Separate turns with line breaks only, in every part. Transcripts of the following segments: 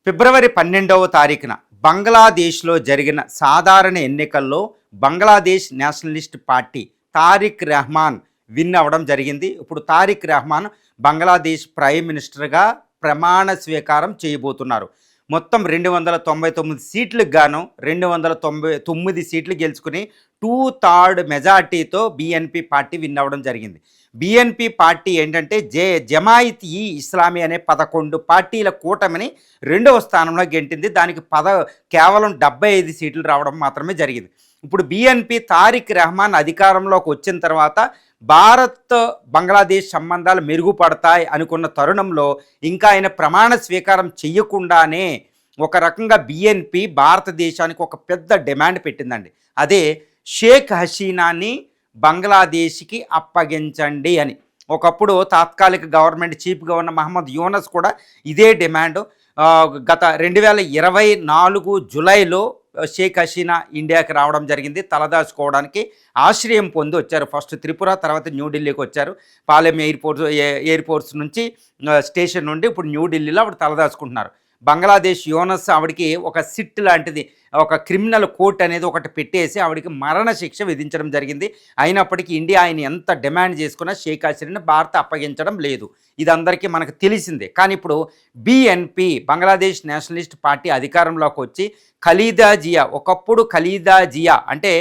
ఫిబ్రవరి 12వ తారీఖున బంగ్లాదేశ్లో జరిగిన సాధారణ ఎన్నికల్లో Bangladesh Nationalist Party Tarique Rahman win అవ్వడం జరిగింది. ఇప్పుడు తారిక్ రెహమాన్ బంగ్లాదేశ్ ప్రైమ్ మినిస్టర్గా ప్రమాణ స్వీకారం చేయబోతున్నారు. మొత్తం 299 సీట్లకు గాను 299 సీట్లు గెలుచుకుని 2/3 మెజార్టీతో బీఎన్పీ పార్టీ విన్ అవ్వడం జరిగింది. బీఎన్పీ పార్టీ ఏంటంటే జమాయిత్ ఈ ఇస్లామీ అనే 11 పార్టీల కూటమిని రెండవ స్థానంలో గెంటింది. దానికి కేవలం 75 సీట్లు రావడం మాత్రమే జరిగింది. ఇప్పుడు బీఎన్పీ తారిక్ రెహమాన్ అధికారంలోకి వచ్చిన తర్వాత భారత్ బంగ్లాదేశ్ సంబంధాలు మెరుగుపడతాయి అనుకున్న తరుణంలో ఇంకా ఆయన ప్రమాణ స్వీకారం చెయ్యకుండానే ఒక రకంగా బీఎన్పీ భారతదేశానికి ఒక పెద్ద డిమాండ్ పెట్టిందండి. అదే షేక్ హసీనాని బంగ్లాదేశ్కి అప్పగించండి అని. ఒకప్పుడు తాత్కాలిక గవర్నమెంట్ చీఫ్గా ఉన్న మహమ్మద్ యూనస్ కూడా ఇదే డిమాండ్ గత 2024 జూలైలో షేక్ హసీనా ఇండియాకి రావడం జరిగింది. తలదాచుకోవడానికి ఆశ్రయం పొంది వచ్చారు. ఫస్ట్ త్రిపుర, తర్వాత న్యూఢిల్లీకి వచ్చారు. పాలెం ఎయిర్పోర్ట్స్ నుంచి స్టేషన్ నుండి ఇప్పుడు న్యూఢిల్లీలో ఆవిడ తలదాచుకుంటున్నారు. బంగ్లాదేశ్ యూనస్ ఆవిడికి ఒక సిట్ లాంటిది, ఒక క్రిమినల్ కోర్ట్ అనేది ఒకటి పెట్టేసి ఆవిడికి మరణ శిక్ష విధించడం జరిగింది. అయినప్పటికీ ఇండియా ఆయన ఎంత డిమాండ్ చేసుకున్నా షేక్ హసీనాని భారత్ అప్పగించడం లేదు. ఇది అందరికీ మనకు తెలిసిందే. కానీ ఇప్పుడు బీఎన్పీ బంగ్లాదేశ్ నేషనలిస్ట్ పార్టీ అధికారంలోకి వచ్చి ఖలీదా జియా, ఒకప్పుడు ఖలీదా జియా అంటే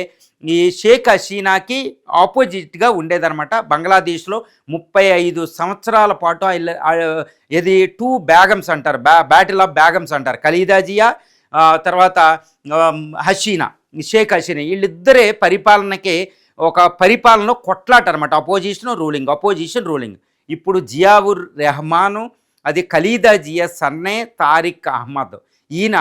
ఈ షేక్ హసీనాకి ఆపోజిట్గా ఉండేదన్నమాట. బంగ్లాదేశ్లో 35 సంవత్సరాల పాటు ఇది 2 బేగమ్స్ అంటారు, బ్యాటిల్ ఆఫ్ బేగమ్స్ అంటారు. ఖలీదా జియా తర్వాత హసీనా, షేక్ హసీనా వీళ్ళిద్దరే పరిపాలనకి ఒక పరిపాలనలో కొట్లాట అనమాట. Opposition ruling. ఇప్పుడు జియావుర్ రెహమాను, అది ఖలీదా జియా సన్నే తారిక్ అహ్మద్, ఈయన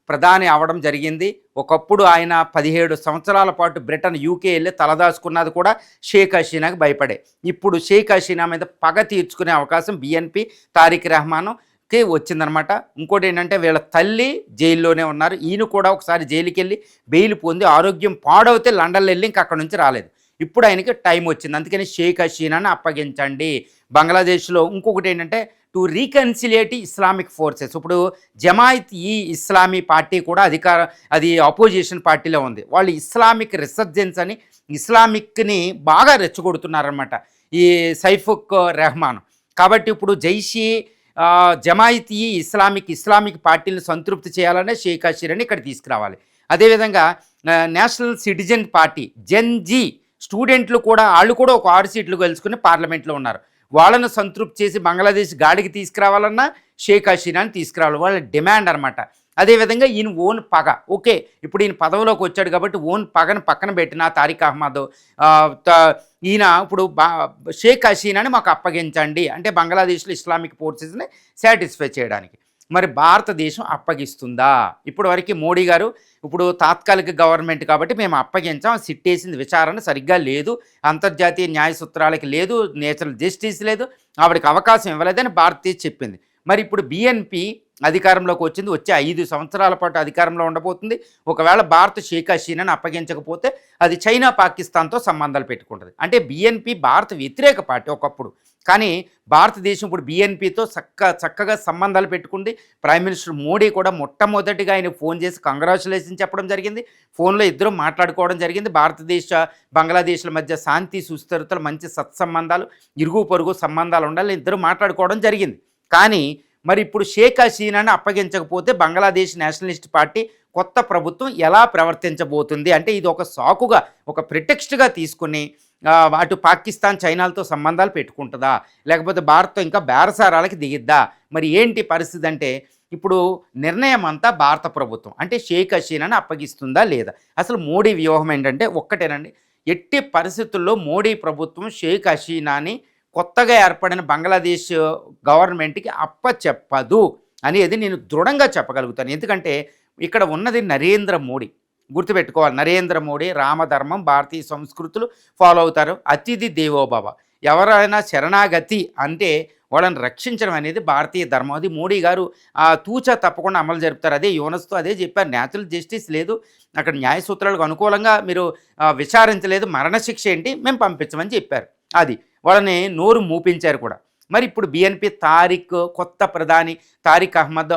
ప్రధాని అవడం జరిగింది. ఒకప్పుడు ఆయన 17 సంవత్సరాల పాటు బ్రిటన్, యూకే వెళ్ళి తలదాచుకున్నది కూడా షేక్ హసీనాకి భయపడే. ఇప్పుడు షేక్ హసీనా మీద పగ తీర్చుకునే అవకాశం బీఎన్పీ తారిక్ రెహమాన్కి వచ్చిందనమాట. ఇంకోటి ఏంటంటే వీళ్ళ తల్లి జైల్లోనే ఉన్నారు. ఈయన కూడా ఒకసారి జైలుకి వెళ్ళి బెయిల్ పొంది ఆరోగ్యం పాడవుతే లండన్లో వెళ్ళి ఇంక అక్కడ నుంచి రాలేదు. ఇప్పుడు ఆయనకి టైం వచ్చింది. అందుకని షేక్ హసీనాని అప్పగించండి. బంగ్లాదేశ్లో ఇంకొకటి ఏంటంటే టు రీకన్సిలియేట్ ఇస్లామిక్ ఫోర్సెస్. ఇప్పుడు జమాయిత్ ఈ ఇస్లామీ పార్టీ కూడా అది అపోజిషన్ పార్టీలో ఉంది. వాళ్ళు ఇస్లామిక్ రిసర్జెన్స్ అని ఇస్లామిక్ని బాగా రెచ్చగొడుతున్నారనమాట ఈ సైఫుక్ రెహమాన్. కాబట్టి ఇప్పుడు జమాయిత్ ఈ ఇస్లామిక్ పార్టీని సంతృప్తి చేయాలనే షేక్ హసీనాని ఇక్కడ తీసుకురావాలి. అదేవిధంగా నేషనల్ సిటిజన్ పార్టీ జెన్జీ స్టూడెంట్లు కూడా వాళ్ళు కూడా ఒక 6 సీట్లు గెలుచుకుని పార్లమెంట్లో ఉన్నారు. వాళ్ళను సంతృప్తి చేసి బంగ్లాదేశ్ గాడికి తీసుకురావాలన్నా షేక్ హసీనాని తీసుకురావాలి, వాళ్ళ డిమాండ్ అనమాట. అదేవిధంగా ఈయన ఓన్ పగ, ఓకే ఇప్పుడు ఈయన పదవిలోకి వచ్చాడు కాబట్టి ఓన్ పగను పక్కన పెట్టిన తారిక్ అహ్మద్ ఈయన ఇప్పుడు షేక్ హసీనాని మాకు అప్పగించండి అంటే బంగ్లాదేశ్లో ఇస్లామిక్ ఫోర్సెస్ని సాటిస్ఫై చేయడానికి. మరి భారతదేశం అప్పగిస్తుందా? ఇప్పటి వరకు మోడీ గారు ఇప్పుడు తాత్కాలిక గవర్నమెంట్ కాబట్టి మేము అప్పగించాం, సిట్టేసింది, విచారణ సరిగ్గా లేదు, అంతర్జాతీయ న్యాయ సూత్రాలకి లేదు, నేచురల్ జస్టిస్ లేదు, ఆవిడకి అవకాశం ఇవ్వలేదని భారతదేశం చెప్పింది. మరి ఇప్పుడు బీఎన్పీ అధికారంలోకి వచ్చింది, వచ్చే 5 సంవత్సరాల పాటు అధికారంలో ఉండబోతుంది. ఒకవేళ భారత్ షేక్ హసీనాని అప్పగించకపోతే అది చైనా, పాకిస్తాన్తో సంబంధాలు పెట్టుకుంటుంది. అంటే బీఎన్పీ భారత వ్యతిరేక పార్టీ ఒకప్పుడు, కానీ భారతదేశం ఇప్పుడు బీఎన్పీతో చక్కగా సంబంధాలు పెట్టుకుంది. ప్రైమ్ మినిస్టర్ మోడీ కూడా మొట్టమొదటిగా ఆయన ఫోన్ చేసి కంగ్రాచులేషన్ చెప్పడం జరిగింది. ఫోన్లో ఇద్దరు మాట్లాడుకోవడం జరిగింది. బంగ్లాదేశ్ల మధ్య శాంతి, సుస్థిరతలు, మంచి సత్సంబంధాలు, ఇరుగు పొరుగు సంబంధాలు ఉండాలి, ఇద్దరు మాట్లాడుకోవడం జరిగింది. కానీ మరి ఇప్పుడు షేక్ హసీనాని అప్పగించకపోతే బంగ్లాదేశ్ నేషనలిస్ట్ పార్టీ కొత్త ప్రభుత్వం ఎలా ప్రవర్తించబోతుంది అంటే ఇది ఒక సాకుగా, ఒక ప్రిటెక్స్ట్గా తీసుకుని అటు పాకిస్తాన్, చైనాలతో సంబంధాలు పెట్టుకుంటుందా, లేకపోతే భారత్తో ఇంకా బేరసారాలకి దిగిద్దా? మరి ఏంటి పరిస్థితి అంటే ఇప్పుడు నిర్ణయం అంతా భారత ప్రభుత్వం అంటే షేక్ హసీనాని అప్పగిస్తుందా లేదా? అసలు మోడీ వ్యూహం ఏంటంటే ఒక్కటేనండి, ఎట్టి పరిస్థితుల్లో మోడీ ప్రభుత్వం షేక్ హసీనాని కొత్తగా ఏర్పడిన బంగ్లాదేశ్ గవర్నమెంట్కి అప్పచెప్పదు అనేది నేను దృఢంగా చెప్పగలుగుతాను. ఎందుకంటే ఇక్కడ ఉన్నది నరేంద్ర మోడీ, గుర్తుపెట్టుకోవాలి. నరేంద్ర మోడీ రామధర్మం, భారతీయ సంస్కృతులు ఫాలో అవుతారు. అతిథి దేవోభవ, ఎవరైనా శరణాగతి అంటే వాళ్ళని రక్షించడం అనేది భారతీయ ధర్మం. అది మోడీ గారు తూచా తప్పకుండా అమలు జరుపుతారు. అదే యూనస్తో అదే చెప్పారు, న్యాచురల్ జస్టిస్ లేదు, అక్కడ న్యాయ సూత్రాలకు అనుకూలంగా మీరు విచారించలేదు, మరణశిక్ష ఏంటి, మేము పంపించమని చెప్పారు. అది వాళ్ళని నోరు మూపించారు కూడా. మరి ఇప్పుడు బిఎన్పి కొత్త ప్రధాని తారిక్ అహ్మద్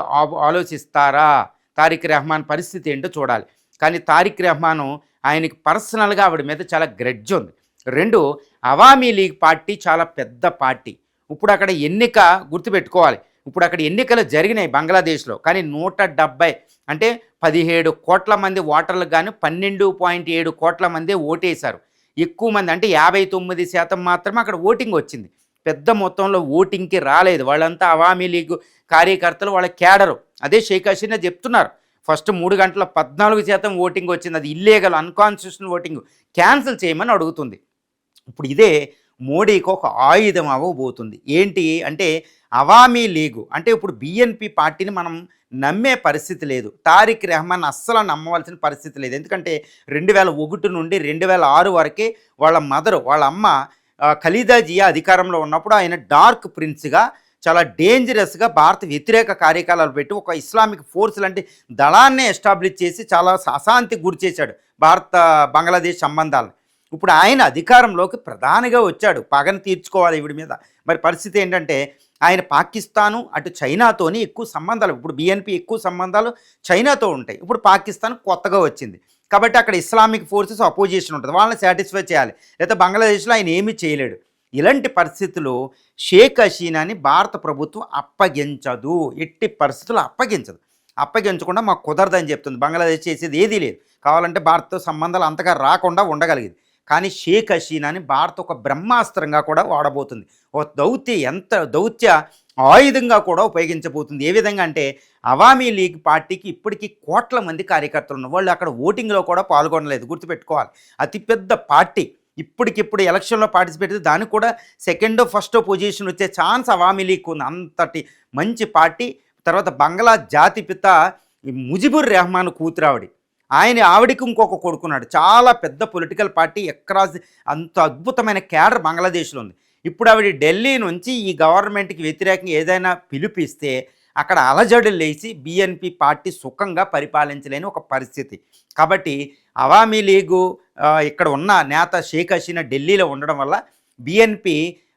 ఆలోచిస్తారా? తారిక్ రెహమాన్ పరిస్థితి ఏంటో చూడాలి. కానీ తారిక్ రెహమాను ఆయనకి పర్సనల్గా ఆవిడ మీద చాలా గ్రెడ్జ్ ఉంది. 2 అవామీ లీగ్ పార్టీ చాలా పెద్ద పార్టీ. ఇప్పుడు అక్కడ ఎన్నిక గుర్తుపెట్టుకోవాలి. ఇప్పుడు అక్కడ ఎన్నికలు జరిగినాయి బంగ్లాదేశ్లో. కానీ 170 అంటే 17 కోట్ల మంది ఓటర్లకు గాను 12.7 కోట్ల మంది ఓటేశారు. ఎక్కువ మంది అంటే 59% మాత్రమే అక్కడ ఓటింగ్ వచ్చింది. పెద్ద మొత్తంలో ఓటింగ్కి రాలేదు. వాళ్ళంతా అవామీ లీగ్ కార్యకర్తలు, వాళ్ళ క్యాడరు. అదే షేక్ హసీనా చెప్తున్నారు. ఫస్ట్ 3 గంటల 14% ఓటింగ్ వచ్చింది. అది ఇల్లీగల్, అన్కాన్స్టిట్యూషనల్ ఓటింగ్, క్యాన్సిల్ చేయమని అడుగుతుంది. ఇప్పుడు ఇదే మోడీకి ఒక ఆయుధం అవ్వబోతుంది. ఏంటి అంటే అవామీ లీగు అంటే ఇప్పుడు బిఎన్పి పార్టీని మనం నమ్మే పరిస్థితి లేదు. తారిక్ రెహమాన్ అస్సలు నమ్మవలసిన పరిస్థితి లేదు. ఎందుకంటే 2001 నుండి 2006 వరకే వాళ్ళ అమ్మ ఖలీదా జియా అధికారంలో ఉన్నప్పుడు ఆయన డార్క్ ప్రిన్స్గా చాలా డేంజరస్గా భారత వ్యతిరేక కార్యకలాపాలు పెట్టి ఒక ఇస్లామిక్ ఫోర్స్ లాంటి దళాన్నే ఎస్టాబ్లిష్ చేసి చాలా అశాంతికి గురి చేశాడు బంగ్లాదేశ్ సంబంధాలను. ఇప్పుడు ఆయన అధికారంలోకి ప్రధానిగా వచ్చాడు, పగను తీర్చుకోవాలి ఈవిడి మీద. మరి పరిస్థితి ఏంటంటే ఆయన పాకిస్తాను అటు చైనాతోని ఎక్కువ సంబంధాలు, ఇప్పుడు బిఎన్పి ఎక్కువ సంబంధాలు చైనాతో ఉంటాయి. ఇప్పుడు పాకిస్తాన్ కొత్తగా వచ్చింది కాబట్టి అక్కడ ఇస్లామిక్ ఫోర్సెస్ అపోజిషన్ ఉంటుంది, వాళ్ళని సాటిస్ఫై చేయాలి. లేదా బంగ్లాదేశ్లో ఆయన ఏమీ చేయలేడు. ఇలాంటి పరిస్థితుల్లో షేక్ హసీనాని భారత ప్రభుత్వం అప్పగించదు, ఎట్టి పరిస్థితుల్లో అప్పగించకుండా మాకు కుదరదని చెప్తుంది. బంగ్లాదేశ్ చేసేది ఏదీ లేదు, కావాలంటే భారత్తో సంబంధాలు అంతగా రాకుండా ఉండగలిగేది. కానీ షేక్ హసీనాని భారత్ ఒక బ్రహ్మాస్త్రంగా కూడా వాడబోతుంది, ఒక దౌత్య ఆయుధంగా కూడా ఉపయోగించబోతుంది. ఏ విధంగా అంటే అవామీ లీగ్ పార్టీకి ఇప్పటికీ కోట్ల మంది కార్యకర్తలు ఉన్నారు. వాళ్ళు అక్కడ ఓటింగ్లో కూడా పాల్గొనలేదు, గుర్తుపెట్టుకోవాలి. అతిపెద్ద పార్టీ ఇప్పటికిప్పుడు ఎలక్షన్లో పార్టిసిపేట్ అయితే దానికి కూడా సెకండో ఫస్టో పొజిషన్ వచ్చే ఛాన్స్ అవామీ లీగ్ ఉంది. అంతటి మంచి పార్టీ. తర్వాత బంగ్లా జాతిపిత ముజిబుర్ రెహమాన్ కూతురావిడి, ఆవిడికి ఇంకొక కొడుకున్నాడు. చాలా పెద్ద పొలిటికల్ పార్టీ, ఎక్రాస్ అంత అద్భుతమైన క్యాడర్ బంగ్లాదేశ్లో ఉంది. ఇప్పుడు ఆవిడ ఢిల్లీ నుంచి ఈ గవర్నమెంట్కి వ్యతిరేకంగా ఏదైనా పిలిపిస్తే అక్కడ అలజడులు లేచి బిఎన్పి పార్టీ సుఖంగా పరిపాలించలేని ఒక పరిస్థితి. కాబట్టి అవామీ లీగు ఇక్కడ ఉన్న నేత షేక్ హసీనా ఢిల్లీలో ఉండడం వల్ల బిఎన్పి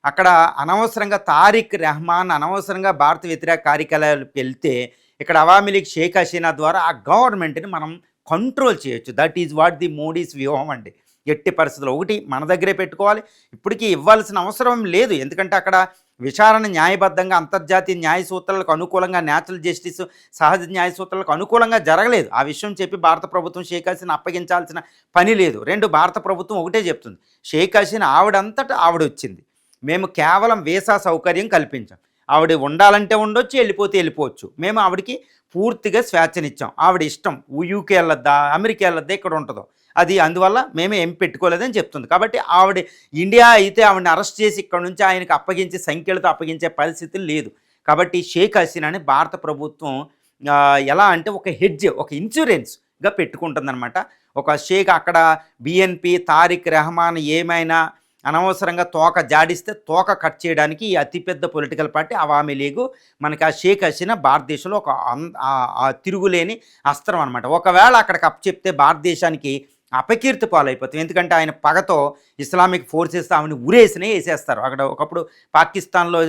అక్కడ అనవసరంగా తారిక్ రెహమాన్ అనవసరంగా భారత వ్యతిరేక కార్యకలాపాలకు వెళ్తే ఇక్కడ అవామీ లీగ్ షేక్ హసీనా ద్వారా ఆ గవర్నమెంట్ని మనం కంట్రోల్ చేయొచ్చు. That is what the Modi's వ్యూహం అండి. ఎట్టి పరిస్థితుల్లో ఒకటి మన దగ్గరే పెట్టుకోవాలి. ఇప్పటికీ ఇవ్వాల్సిన అవసరం లేదు, ఎందుకంటే అక్కడ విచారణ న్యాయబద్ధంగా అంతర్జాతీయ న్యాయ సూత్రాలకు అనుకూలంగా, న్యాచురల్ జస్టిస్ సహజ న్యాయ సూత్రాలకు అనుకూలంగా జరగలేదు. ఆ విషయం చెప్పి భారత ప్రభుత్వం షేక్ హసీనా అప్పగించాల్సిన పని లేదు. 2 భారత ప్రభుత్వం ఒకటే చెప్తుంది, షేక్ హసీనా ఆవిడంతటా ఆవిడ వచ్చింది, మేము కేవలం వీసా సౌకర్యం కల్పించాం. ఆవిడ ఉండాలంటే ఉండొచ్చు, వెళ్ళిపోతే వెళ్ళిపోవచ్చు. మేము ఆవిడకి పూర్తిగా స్వేచ్ఛనిచ్చాం. ఆవిడ ఇష్టం యూకే వెళ్ళొద్దా, అమెరికా వెళ్ళొద్దా, ఇక్కడ ఉంటుందో అది, అందువల్ల మేమే ఏం పెట్టుకోలేదని చెప్తుంది. కాబట్టి ఆవిడ ఇండియా అయితే ఆవిడని అరెస్ట్ చేసి ఇక్కడ నుంచి ఆయనకి అప్పగించే సంఖ్యలతో అప్పగించే పరిస్థితి లేదు. కాబట్టి షేక్ హసీనాని భారత ప్రభుత్వం ఎలా అంటే ఒక హెడ్జ్, ఒక ఇన్సూరెన్స్గా పెట్టుకుంటుందన్నమాట. ఒక షేక్ అక్కడ బిఎన్పి తారిక్ రెహమాన్ ఏమైనా అనవసరంగా తోక జాడిస్తే తోక కట్ చేయడానికి ఈ అతిపెద్ద పొలిటికల్ పార్టీ అవామీ లీగు మనకి ఆ షేక్ హసీనా భారతదేశంలో ఒక తిరుగులేని అస్త్రం అనమాట. ఒకవేళ అక్కడికి చెప్తే భారతదేశానికి అపకీర్తి పాలైపోతాం. ఎందుకంటే ఆయన పగతో ఇస్లామిక్ ఫోర్సెస్ ఆమెను వేసేస్తారు. అక్కడ ఒకప్పుడు పాకిస్తాన్లో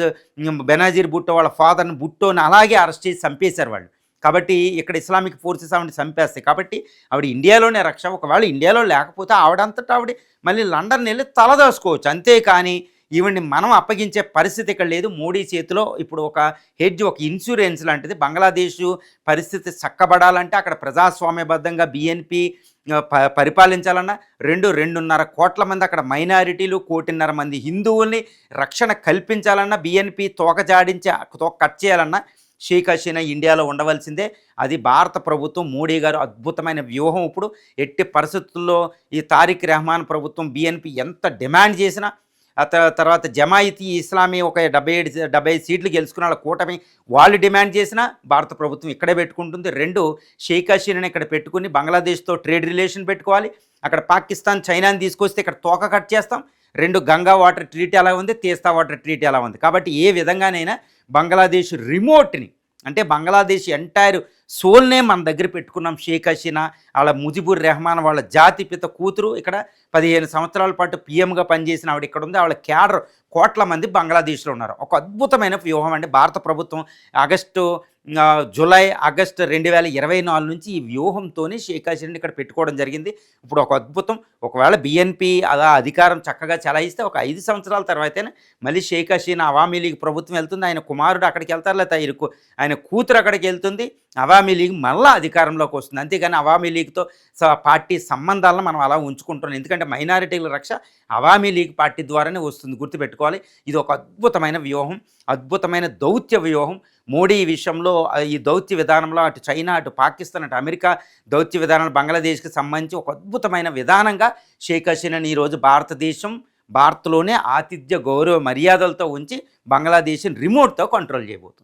బెనాజీర్ భుట్టో వాళ్ళ ఫాదర్ని భుట్టోని అలాగే అరెస్ట్ చేసి చంపేశారు వాళ్ళు. కాబట్టి ఇక్కడ ఇస్లామిక్ ఫోర్సెస్ ఆవిడని చంపేస్తాయి. కాబట్టి ఆవిడ ఇండియాలోనే రక్ష. ఒకవేళ ఇండియాలో లేకపోతే ఆవిడంతటా ఆవిడ మళ్ళీ లండన్ వెళ్ళి తలదాచుకోవచ్చు. అంతేకాని ఈవిడ్ని మనం అప్పగించే పరిస్థితి ఇక్కడ లేదు. మోడీ చేతిలో ఇప్పుడు ఒక హెడ్జ్, ఒక ఇన్సూరెన్స్ లాంటిది. బంగ్లాదేశ్ పరిస్థితి చక్కబడాలంటే అక్కడ ప్రజాస్వామ్యబద్ధంగా బిఎన్పి పరిపాలించాలన్నా 2.5 కోట్ల మంది అక్కడ మైనారిటీలు, 1.5 కోటి మంది హిందువుల్ని రక్షణ కల్పించాలన్నా, బిఎన్పి తోక కట్ చేయాలన్నా షేక్ హసీనా ఇండియాలో ఉండవలసిందే. అది భారత ప్రభుత్వం, మోడీ గారు అద్భుతమైన వ్యూహం. ఇప్పుడు ఎట్టి పరిస్థితుల్లో ఈ తారిక్ రెహమాన్ ప్రభుత్వం బిఎన్పి ఎంత డిమాండ్ చేసినా, తర్వాత జమాయితీ ఇస్లామీ ఒక 75 సీట్లు గెలుచుకున్న వాళ్ళ కూటమి వాళ్ళు డిమాండ్ చేసినా భారత ప్రభుత్వం ఇక్కడే పెట్టుకుంటుంది. 2 షేక్ హసీనాని ఇక్కడ పెట్టుకుని బంగ్లాదేశ్తో ట్రేడ్ రిలేషన్ పెట్టుకోవాలి. అక్కడ పాకిస్తాన్ చైనాని తీసుకొస్తే ఇక్కడ తోక కట్ చేస్తాం. 2 గంగా వాటర్ ట్రీటీ ఎలా ఉంది, తీస్తా వాటర్ ట్రీటీ ఎలా ఉంది. కాబట్టి ఏ విధంగానైనా బంగ్లాదేశ్ రిమోట్ని అంటే బంగ్లాదేశ్ ఎంటైర్ సోల్నే మన దగ్గర పెట్టుకున్నాం. షేక్ హసీనా, వాళ్ళ ముజిబుర్ రెహమాన్ వాళ్ళ జాతిపిత కూతురు ఇక్కడ 15 సంవత్సరాల పాటు పీఎంగా పనిచేసిన ఆవిడ ఇక్కడ ఉంది. ఆవిడ క్యాడర్ కోట్ల మంది బంగ్లాదేశ్లో ఉన్నారు. ఒక అద్భుతమైన వ్యూహం అండి. భారత ప్రభుత్వం జూలై, ఆగస్టు 2024 నుంచి ఈ వ్యూహంతోనే షేక్ హసీనాని ఇక్కడ పెట్టుకోవడం జరిగింది. ఇప్పుడు ఒక అద్భుతం. ఒకవేళ బీఎన్పీ అలా అధికారం చక్కగా చలాయిస్తే ఒక 5 సంవత్సరాల తర్వాతనే మళ్ళీ షేక్ హసీనా అవామీ లీగ్ ప్రభుత్వం వెళ్తుంది. ఆయన కుమారుడు అక్కడికి వెళ్తారు, లేకపోతే ఆయన కూతురు అక్కడికి వెళ్తుంది. అవామీ లీగ్ మళ్ళీ అధికారంలోకి వస్తుంది. అంతేగాని అవామీ లీగ్తో పార్టీ సంబంధాలను మనం అలా ఉంచుకుంటున్నాం. ఎందుకంటే మైనారిటీల రక్ష అవామీ లీగ్ పార్టీ ద్వారానే వస్తుంది, గుర్తుపెట్టుకోవాలి. ఇది ఒక అద్భుతమైన వ్యూహం, అద్భుతమైన దౌత్య వ్యూహం. మోడీ ఈ విషయంలో ఈ దౌత్య విధానంలో అటు చైనా, అటు పాకిస్తాన్, అటు అమెరికా దౌత్య విధానాలు బంగ్లాదేశ్కి సంబంధించి ఒక అద్భుతమైన విధానంగా షేక్ హసీనాని ఈరోజు భారత్లోనే ఆతిథ్య గౌరవ మర్యాదలతో ఉంచి బంగ్లాదేశ్ని రిమోట్తో కంట్రోల్ చేయబోతుంది.